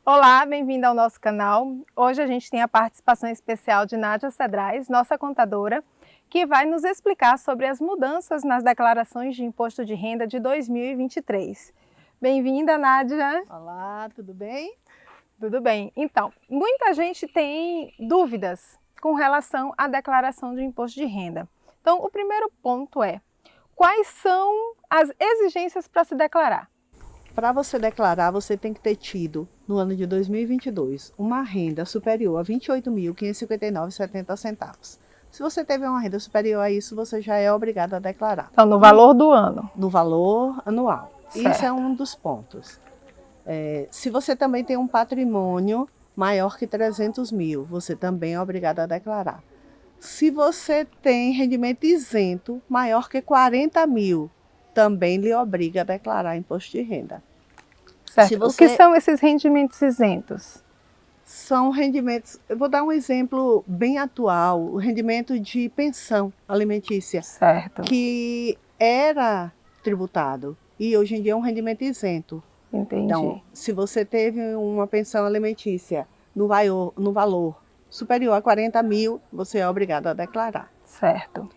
Olá, bem-vindo ao nosso canal. Hoje a gente tem a participação especial de Nádia Cedrais, nossa contadora, que vai nos explicar sobre as mudanças nas declarações de imposto de renda de 2023. Bem-vinda, Nádia. Olá, tudo bem? Tudo bem. Então, muita gente tem dúvidas com relação à declaração de imposto de renda. Então, o primeiro ponto é: quais são as exigências para se declarar? Para você declarar, você tem que ter tido, no ano de 2022, uma renda superior a R$ 28.559,70. Se você teve uma renda superior a isso, você já é obrigado a declarar. Então, no valor do ano. No valor anual. Certo. Isso é um dos pontos. Se você também tem um patrimônio maior que 300 mil, você também é obrigado a declarar. Se você tem rendimento isento maior que 40 mil, também lhe obriga a declarar imposto de renda. Certo. O que são esses rendimentos isentos? São rendimentos, eu vou dar um exemplo bem atual, o rendimento de pensão alimentícia, certo, que era tributado e hoje em dia é um rendimento isento. Entendi. Então, se você teve uma pensão alimentícia no valor superior a 40 mil, você é obrigado a declarar. Certo.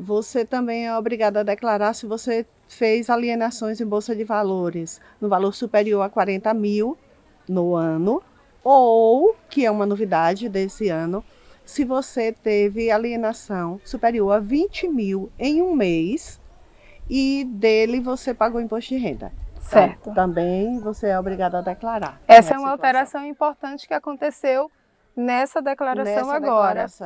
Você também é obrigado a declarar se você fez alienações em Bolsa de Valores no valor superior a 40 mil no ano, ou, que é uma novidade desse ano, se você teve alienação superior a 20 mil em um mês e dele você pagou imposto de renda. Certo. Então, também você é obrigado a declarar. Essa é uma alteração importante que aconteceu nessa declaração agora. Isso.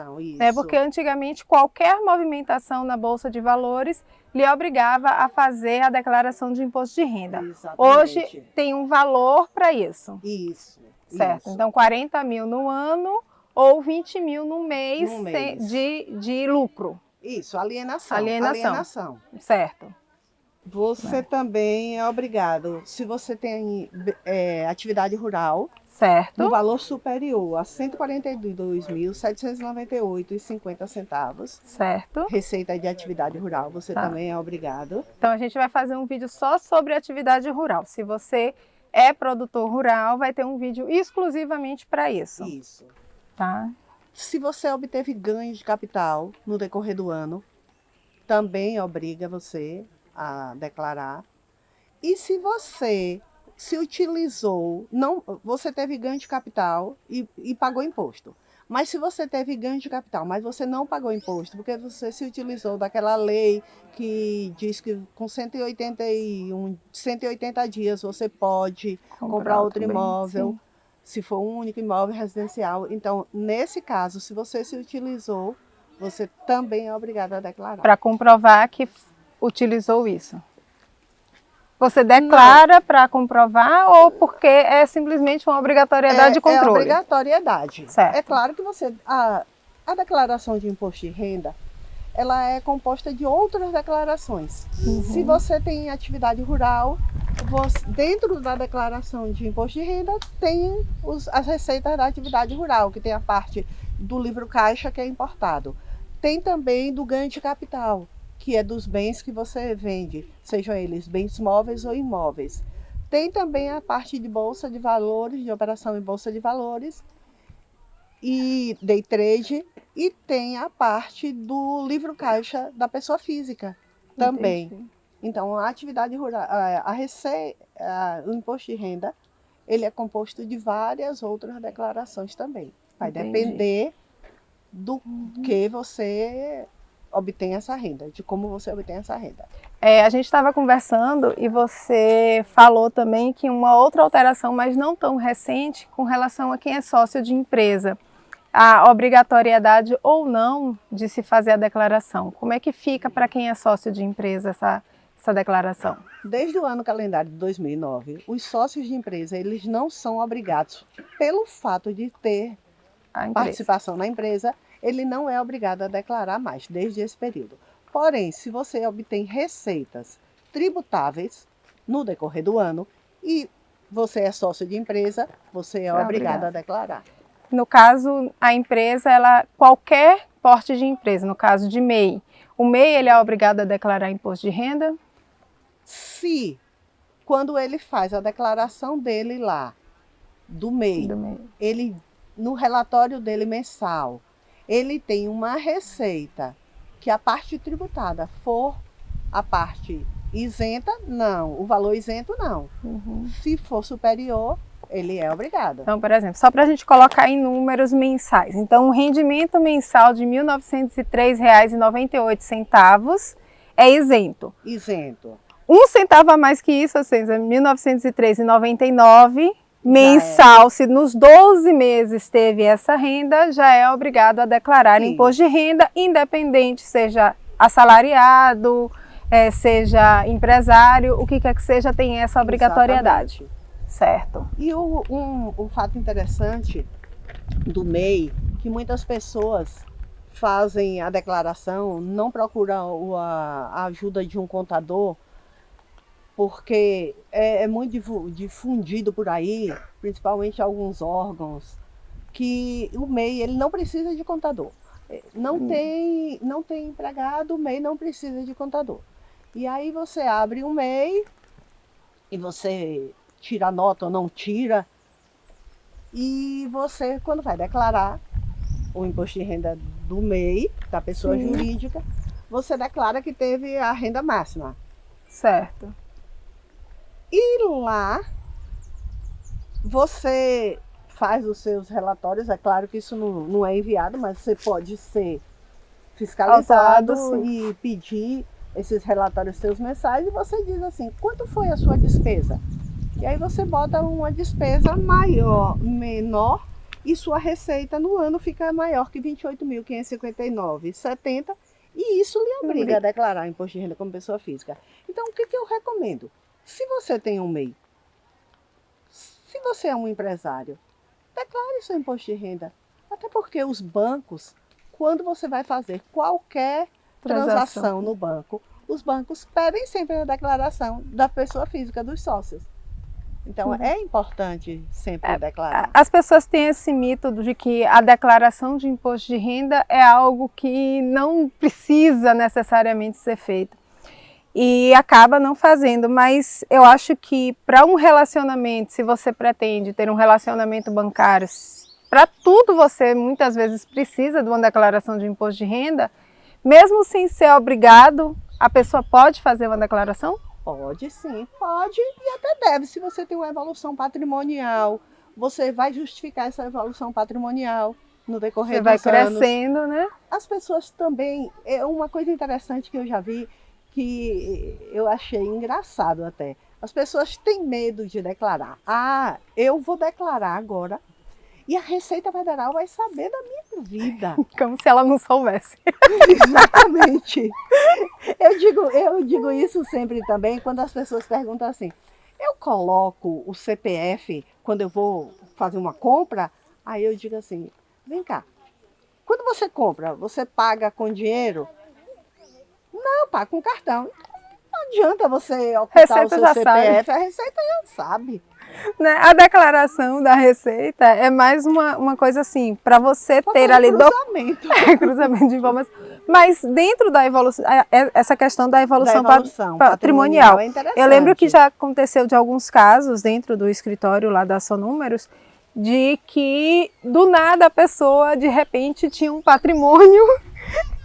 Porque antigamente qualquer movimentação na Bolsa de Valores lhe obrigava a fazer a declaração de imposto de renda. Exatamente. Hoje tem um valor para isso. Isso. Certo. Então 40 mil no ano ou 20 mil no mês, de lucro. Isso, alienação. Certo. Você também é obrigado, se você tem atividade rural, certo, no valor superior a R$ 142.798,50. Certo. Receita de atividade rural, você também é obrigado. Então a gente vai fazer um vídeo só sobre atividade rural. Se você é produtor rural, vai ter um vídeo exclusivamente para isso. Isso. Tá? Se você obteve ganhos de capital no decorrer do ano, também obriga você a declarar. E se você se utilizou, você teve ganho de capital e pagou imposto. Mas se você teve ganho de capital, mas você não pagou imposto, porque você se utilizou daquela lei que diz que com 180 dias você pode comprar outro imóvel, sim, se for um único imóvel residencial. Então, nesse caso, se você se utilizou, você também é obrigado a declarar. Para comprovar que utilizou isso. Você declara para comprovar ou porque é simplesmente uma obrigatoriedade de controle? É obrigatoriedade. Certo. É claro que a declaração de imposto de renda, ela é composta de outras declarações. Uhum. Se você tem atividade rural, dentro da declaração de imposto de renda tem as receitas da atividade rural, que tem a parte do livro caixa que é importado. Tem também do ganho de capital, que é dos bens que você vende, sejam eles bens móveis ou imóveis. Tem também a parte de bolsa de valores, de operação em bolsa de valores e day trade, e tem a parte do livro caixa da pessoa física também. Entendi. Então, a atividade rural, o imposto de renda, ele é composto de várias outras declarações também. Vai depender do que você obtém essa renda, de como você obtém essa renda. A gente estava conversando e você falou também que uma outra alteração, mas não tão recente, com relação a quem é sócio de empresa, a obrigatoriedade ou não de se fazer a declaração. Como é que fica para quem é sócio de empresa essa declaração? Desde o ano calendário de 2009, os sócios de empresa, eles não são obrigados, pelo fato de ter participação na empresa, ele não é obrigado a declarar mais, desde esse período. Porém, se você obtém receitas tributáveis no decorrer do ano e você é sócio de empresa, você é obrigado a declarar. No caso, a empresa, qualquer porte de empresa, no caso de MEI, o MEI ele é obrigado a declarar imposto de renda? Se, quando ele faz a declaração dele lá, do MEI, ele, no relatório dele mensal, ele tem uma receita que a parte tributada for a parte isenta, não. O valor isento, não. Se for superior, ele é obrigado. Então, por exemplo, só para a gente colocar em números mensais. Então, um rendimento mensal de R$ 1.903,98 é isento. Isento. Um centavo a mais que isso, ou seja, R$ 1.903,99 mensal, se nos 12 meses teve essa renda, já é obrigado a declarar imposto de renda, independente, seja assalariado, seja empresário, o que quer que seja, tem essa obrigatoriedade. Exatamente. Certo. E um fato interessante do MEI, que muitas pessoas fazem a declaração, não procuram a ajuda de um contador, porque é muito difundido por aí, principalmente alguns órgãos, que o MEI ele não precisa de contador. Não tem empregado, o MEI não precisa de contador. E aí você abre um MEI e você tira a nota ou não tira, e você, quando vai declarar o imposto de renda do MEI, da pessoa jurídica, você declara que teve a renda máxima. Certo. E lá você faz os seus relatórios, é claro que isso não é enviado, mas você pode ser fiscalizado e pedir esses relatórios seus mensais, e você diz assim, quanto foi a sua despesa? E aí você bota uma despesa menor, e sua receita no ano fica maior que R$ 28.559,70, e isso lhe obriga a declarar imposto de renda como pessoa física. Então, o que eu recomendo? Se você tem um MEI, se você é um empresário, declare seu imposto de renda. Até porque os bancos, quando você vai fazer qualquer transação no banco, os bancos pedem sempre a declaração da pessoa física, dos sócios. Então, é importante sempre declarar. As pessoas têm esse mito de que a declaração de imposto de renda é algo que não precisa necessariamente ser feito. E acaba não fazendo, mas eu acho que para um relacionamento, se você pretende ter um relacionamento bancário, para tudo você muitas vezes precisa de uma declaração de imposto de renda, mesmo sem ser obrigado, a pessoa pode fazer uma declaração? Pode sim, pode e até deve. Se você tem uma evolução patrimonial, você vai justificar essa evolução patrimonial no decorrer dos anos. Você vai crescendo, né? As pessoas também, é uma coisa interessante que eu já vi, que eu achei engraçado até. As pessoas têm medo de declarar. Ah, eu vou declarar agora e a Receita Federal vai saber da minha vida. Como se ela não soubesse. Exatamente. Eu digo isso sempre também quando as pessoas perguntam assim, eu coloco o CPF quando eu vou fazer uma compra? Aí eu digo assim, vem cá, quando você compra, você paga com dinheiro? Não, paga com cartão. Não adianta você ocultar o seu CPF, a Receita já sabe. Né? A declaração da Receita é mais uma coisa assim, para você ter ali cruzamento. Cruzamento de informações. Mas dentro da evolução, essa questão da evolução patrimonial, é interessante. Eu lembro que já aconteceu de alguns casos dentro do escritório lá da Sonúmeros, de que do nada a pessoa de repente tinha um patrimônio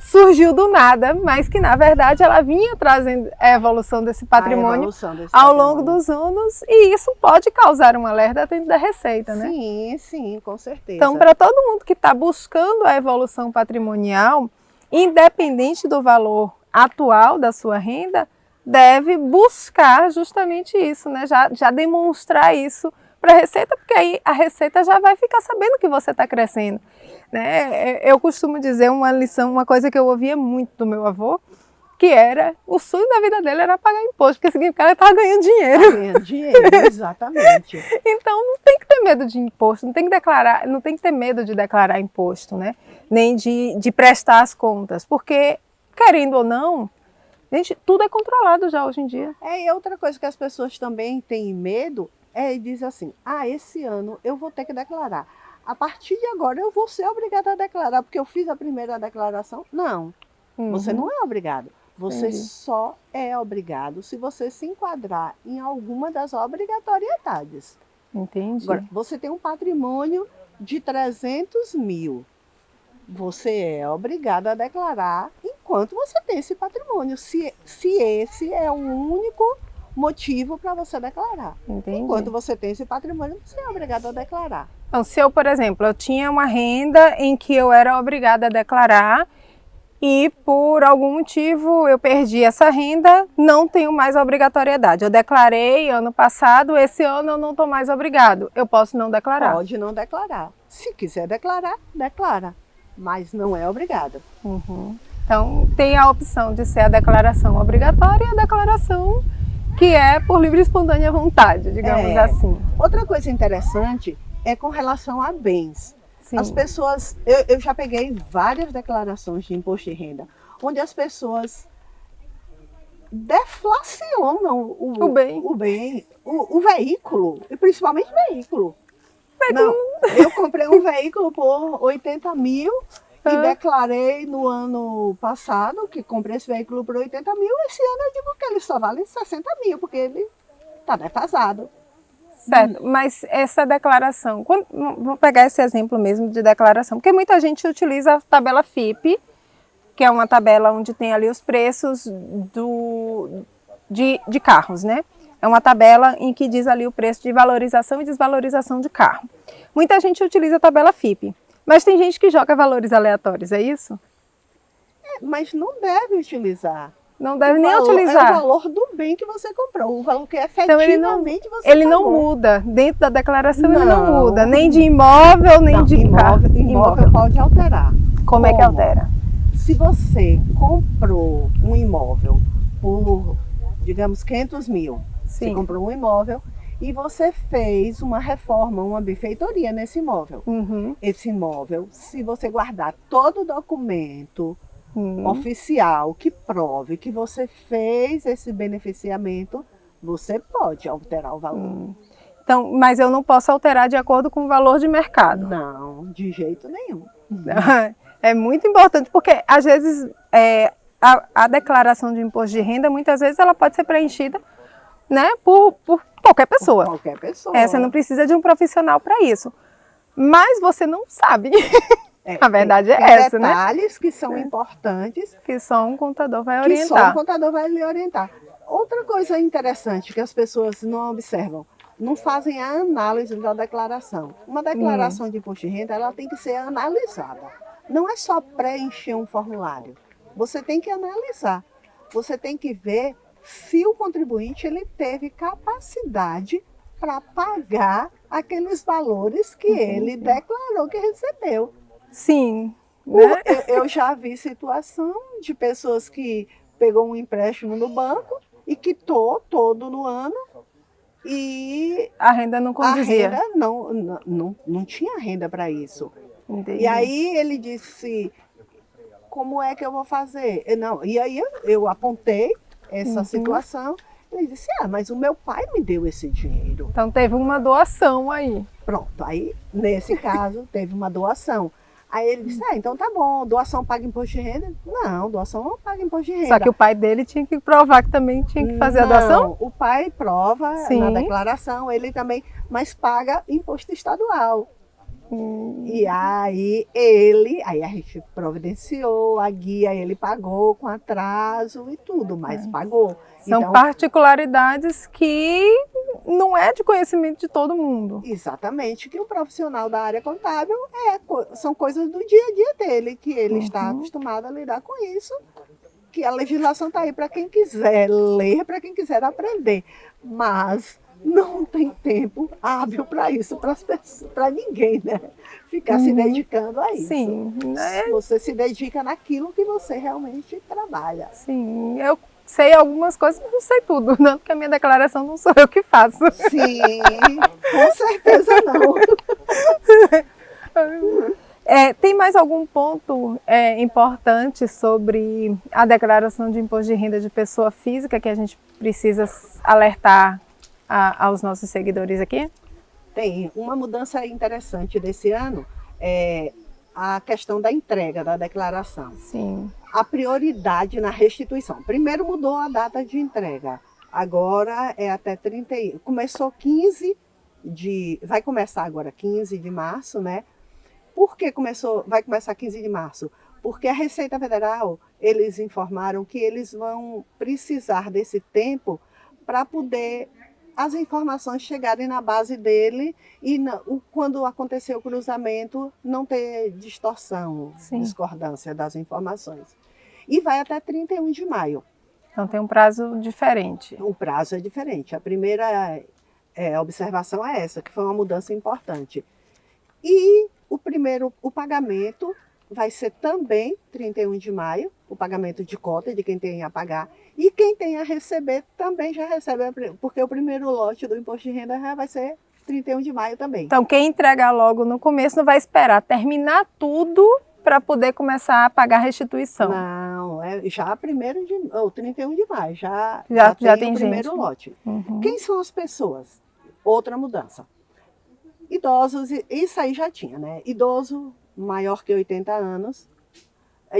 surgiu do nada, mas que na verdade ela vinha trazendo a evolução desse patrimônio ao longo dos anos, e isso pode causar um alerta dentro da Receita, né? Sim, sim, com certeza. Então, para todo mundo que está buscando a evolução patrimonial, independente do valor atual da sua renda, deve buscar justamente isso, né? Já demonstrar isso para a Receita, porque aí a Receita já vai ficar sabendo que você está crescendo, né? Eu costumo dizer uma lição, uma coisa que eu ouvia muito do meu avô, que era, o sonho da vida dele era pagar imposto, porque significa que ele estava ganhando dinheiro. Tá ganhando dinheiro, exatamente. Então não tem que ter medo de imposto, não tem que declarar, não tem que ter medo de declarar imposto, né? Nem de prestar as contas, porque querendo ou não, gente, tudo é controlado já hoje em dia. E outra coisa que as pessoas também têm medo e diz assim, esse ano eu vou ter que declarar. A partir de agora eu vou ser obrigada a declarar, porque eu fiz a primeira declaração. Não, você não é obrigado. Você só é obrigado se você se enquadrar em alguma das obrigatoriedades. Entendi. Agora, você tem um patrimônio de 300 mil. Você é obrigado a declarar enquanto você tem esse patrimônio, se esse é o único motivo para você declarar. Entendi. Enquanto você tem esse patrimônio, você é obrigado a declarar. Então, se eu, por exemplo, eu tinha uma renda em que eu era obrigada a declarar e por algum motivo eu perdi essa renda, não tenho mais a obrigatoriedade. Eu declarei ano passado, esse ano eu não estou mais obrigado. Eu posso não declarar? Pode não declarar. Se quiser declarar, declara, mas não é obrigado. Uhum. Então, tem a opção de ser a declaração obrigatória e a declaração que é por livre e espontânea vontade, digamos assim. Outra coisa interessante é com relação a bens. Sim. As pessoas, eu já peguei várias declarações de imposto de renda, onde as pessoas deflacionam o veículo, e principalmente veículo. Não, eu comprei um veículo por 80 mil e declarei no ano passado que comprei esse veículo por 80 mil. Esse ano eu digo que ele só vale 60 mil, porque ele está defasado. Certo, mas essa declaração, vou pegar esse exemplo mesmo de declaração, porque muita gente utiliza a tabela FIPE, que é uma tabela onde tem ali os preços de carros, né? É uma tabela em que diz ali o preço de valorização e desvalorização de carro. Muita gente utiliza a tabela FIPE, mas tem gente que joga valores aleatórios, é isso? Mas não deve utilizar. Não deve nem utilizar. É o valor do bem que você comprou, o valor que Então, efetivamente você ele pagou. não muda. Dentro da declaração ele não muda. Nem de imóvel, nem de carro. Imóvel pode alterar. Como é que altera? Se você comprou um imóvel por, digamos, 500 mil. Sim. Você comprou um imóvel e você fez uma reforma, uma benfeitoria nesse imóvel. Uhum. Esse imóvel, se você guardar todo o documento oficial que prove que você fez esse beneficiamento, você pode alterar o valor. Então, mas eu não posso alterar de acordo com o valor de mercado. Não, de jeito nenhum. É muito importante, porque às vezes a declaração de imposto de renda, muitas vezes ela pode ser preenchida, né, por qualquer pessoa. Por qualquer pessoa. Você não precisa de um profissional para isso. Mas você não sabe. A verdade é essa, né? Detalhes que são importantes. Que só um contador vai orientar. Que só um contador vai lhe orientar. Outra coisa interessante que as pessoas não observam, não fazem a análise da declaração. Uma declaração de imposto de renda, ela tem que ser analisada. Não é só preencher um formulário. Você tem que analisar. Você tem que ver se o contribuinte ele teve capacidade para pagar aqueles valores que ele declarou que recebeu. Sim. Né? Eu já vi situação de pessoas que pegou um empréstimo no banco e quitou todo no ano e a renda não condizia. A renda não tinha renda para isso. Entendi. E aí ele disse, como é que eu vou fazer? E aí eu apontei essa situação. Ele disse, mas o meu pai me deu esse dinheiro. Então teve uma doação aí. Pronto, aí nesse caso teve uma doação. Aí ele disse, então tá bom, doação paga imposto de renda? Não, doação não paga imposto de renda. Só que o pai dele tinha que provar que também tinha que fazer a doação? O pai prova na declaração, ele também, mas paga imposto estadual. E aí a gente providenciou, a guia ele pagou com atraso e tudo, mas pagou. São então, particularidades que não é de conhecimento de todo mundo. Exatamente, que o profissional da área contábil são coisas do dia a dia dele, que ele está acostumado a lidar com isso, que a legislação está aí para quem quiser ler, para quem quiser aprender, mas não tem tempo hábil para isso, para ninguém, né? Ficar se dedicando a isso. Sim. Você se dedica naquilo que você realmente trabalha. Sim, eu sei algumas coisas, mas não sei tudo, né? Porque a minha declaração não sou eu que faço. Sim, com certeza não. Tem mais algum ponto importante sobre a declaração de imposto de renda de pessoa física que a gente precisa alertar aos nossos seguidores aqui? Tem uma mudança interessante desse ano, a questão da entrega da declaração. Sim. A prioridade na restituição. Primeiro mudou a data de entrega, agora é até 31. Começou 15 vai começar agora 15 de março, né? Por que vai começar 15 de março? Porque a Receita Federal, eles informaram que eles vão precisar desse tempo para poder as informações chegarem na base dele e quando acontecer o cruzamento não ter distorção, Sim. discordância das informações. E vai até 31 de maio. Então tem um prazo diferente. O prazo é diferente. A primeira observação é essa, que foi uma mudança importante. E o pagamento vai ser também 31 de maio, o pagamento de cota de quem tem a pagar. E quem tem a receber também já recebe, porque o primeiro lote do imposto de renda já vai ser 31 de maio também. Então quem entregar logo no começo não vai esperar terminar tudo para poder começar a pagar a restituição. Não, já 31 de maio, já tem o primeiro lote. Uhum. Quem são as pessoas? Outra mudança. Idosos, isso aí já tinha, né? Idoso maior que 80 anos,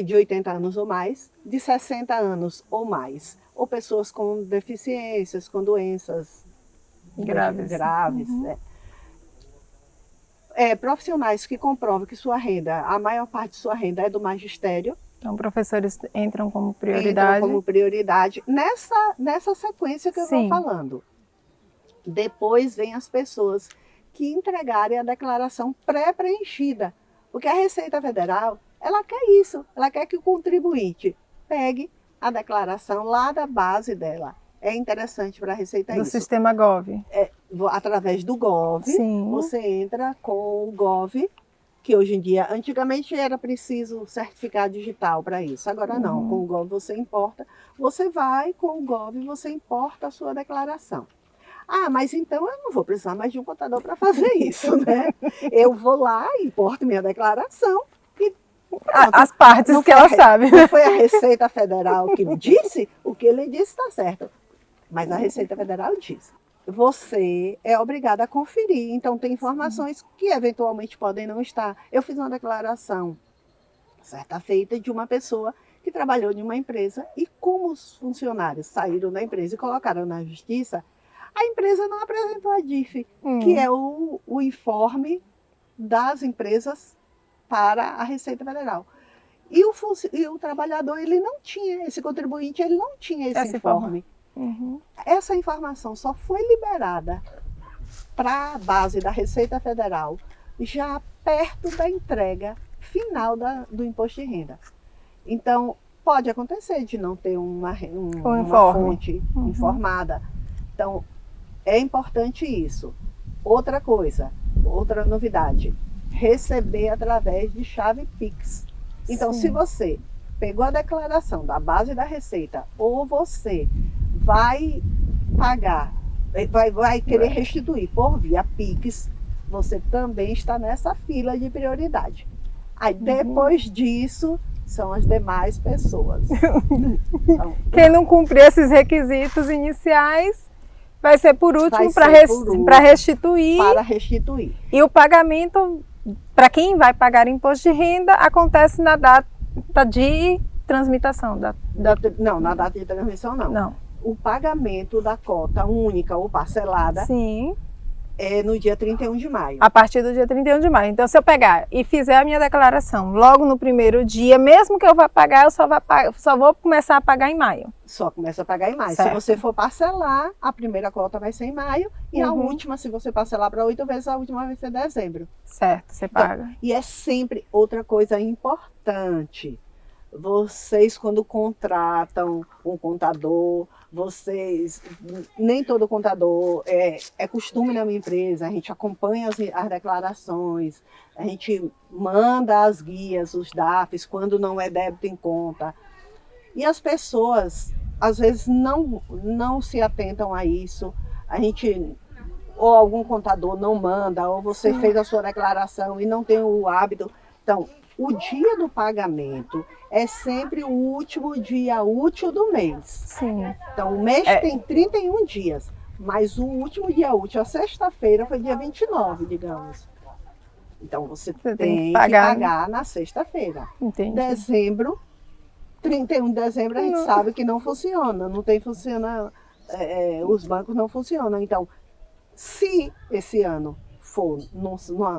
de 80 anos ou mais, de 60 anos ou mais, ou pessoas com deficiências, com doenças graves, Uhum. né? Profissionais que comprovam que a maior parte de sua renda é do magistério. Então, professores entram como prioridade. Nessa sequência que eu estou falando. Depois vem as pessoas que entregarem a declaração pré-preenchida. Porque a Receita Federal, ela quer isso. Ela quer que o contribuinte pegue a declaração lá da base dela. É interessante para a Receita isso. Do sistema Gov. Através do Gov, Sim. Você entra com o Gov, que hoje em dia, antigamente era preciso certificado digital para isso. Agora não, com o Gov você importa. Você vai com o Gov e você importa a sua declaração. Ah, mas então eu não vou precisar mais de um contador para fazer isso, né? Eu vou lá, importo minha declaração e pronto. As partes que ela sabe. Não foi a Receita Federal que me disse? O que ele disse está certo. Mas a Receita Federal diz. Você é obrigado a conferir. Então, tem informações que eventualmente podem não estar. Eu fiz uma declaração certa feita de uma pessoa que trabalhou em uma empresa e como os funcionários saíram da empresa e colocaram na justiça, a empresa não apresentou a DIF, que é o informe das empresas para a Receita Federal. E o trabalhador, ele não tinha, esse contribuinte, ele não tinha esse informe. Essa informação só foi liberada para a base da Receita Federal já perto da entrega final do imposto de renda. Então, pode acontecer de não ter uma fonte informada. Então, é importante isso. Outra coisa, outra novidade, receber através de chave Pix. Então, se você pegou a declaração da base da Receita ou você vai pagar, vai querer restituir por via Pix, você também está nessa fila de prioridade. Aí, depois disso, são as demais pessoas. Então, quem não cumprir esses requisitos iniciais vai ser por último para restituir. Para restituir. E o pagamento, para quem vai pagar imposto de renda, acontece na data de transmissão. Não, na data de transmissão não. Não. O pagamento da cota única ou parcelada é no dia 31 de maio. A partir do dia 31 de maio. Então, se eu pegar e fizer a minha declaração logo no primeiro dia, mesmo que eu vá pagar, eu só vou começar a pagar em maio. Só começa a pagar em maio. Certo. Se você for parcelar, a primeira cota vai ser em maio e a última, se você parcelar para 8 vezes, a última vai ser em dezembro. Certo, você paga. Então, e é sempre outra coisa importante. Vocês, quando contratam um contador, nem todo contador, é costume na minha empresa, a gente acompanha as declarações, a gente manda as guias, os DAFs, quando não é débito em conta. E as pessoas, às vezes, não se atentam a isso, ou algum contador não manda, ou você fez a sua declaração e não tem o hábito. Então, o dia do pagamento é sempre o último dia útil do mês. Sim. Então, o mês tem 31 dias, mas o último dia útil, a sexta-feira, foi dia 29, digamos. Então, você tem que pagar na sexta-feira. Entendi. Dezembro, 31 de dezembro, a gente sabe que não funciona. Os bancos não funcionam. Então, Se esse ano for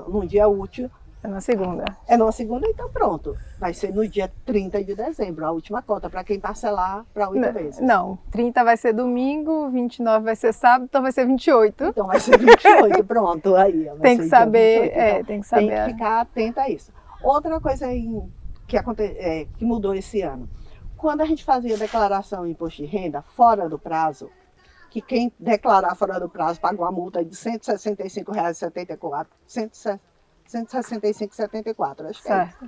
num dia útil, É na segunda. é numa segunda, então pronto. Vai ser no dia 30 de dezembro, a última cota, para quem parcelar para 8 vezes. Não, 30 vai ser domingo, 29 vai ser sábado, então vai ser 28. Então vai ser 28, pronto. Aí, vai Tem ser que dia saber, 28, então, tem que saber. Tem que ficar atenta a isso. Outra coisa que mudou esse ano. Quando a gente fazia declaração de imposto de renda fora do prazo, que quem declarar fora do prazo pagou uma multa de R$ 165,74, R$ 165,74, acho que Certo.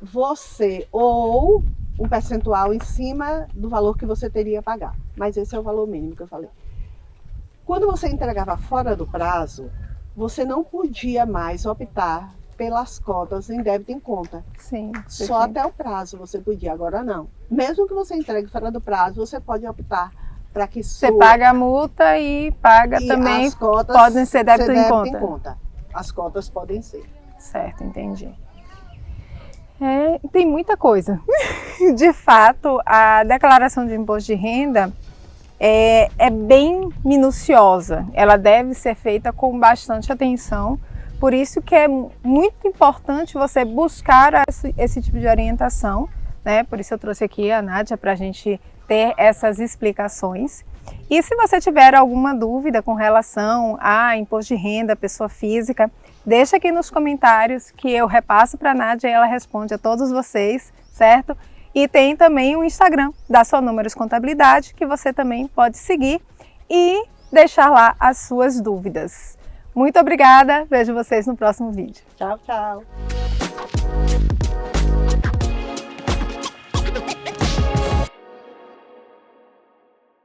Você ou um percentual em cima do valor que você teria a pagar. Mas esse é o valor mínimo que eu falei. Quando você entregava fora do prazo, você não podia mais optar pelas cotas em débito em conta. Sim. Só até o prazo você podia, agora não. Mesmo que você entregue fora do prazo, você pode optar para que Você paga a multa e paga também, as cotas podem ser débito em conta. As cotas podem ser. Certo, entendi. Tem muita coisa. De fato, a declaração de imposto de renda é bem minuciosa. Ela deve ser feita com bastante atenção. Por isso que é muito importante você buscar esse tipo de orientação, né? Por isso eu trouxe aqui a Nádia para a gente ter essas explicações. E se você tiver alguma dúvida com relação a imposto de renda, pessoa física, deixa aqui nos comentários que eu repasso para a Nádia e ela responde a todos vocês, certo? E tem também o Instagram da Só Números Contabilidade, que você também pode seguir e deixar lá as suas dúvidas. Muito obrigada, vejo vocês no próximo vídeo. Tchau, tchau.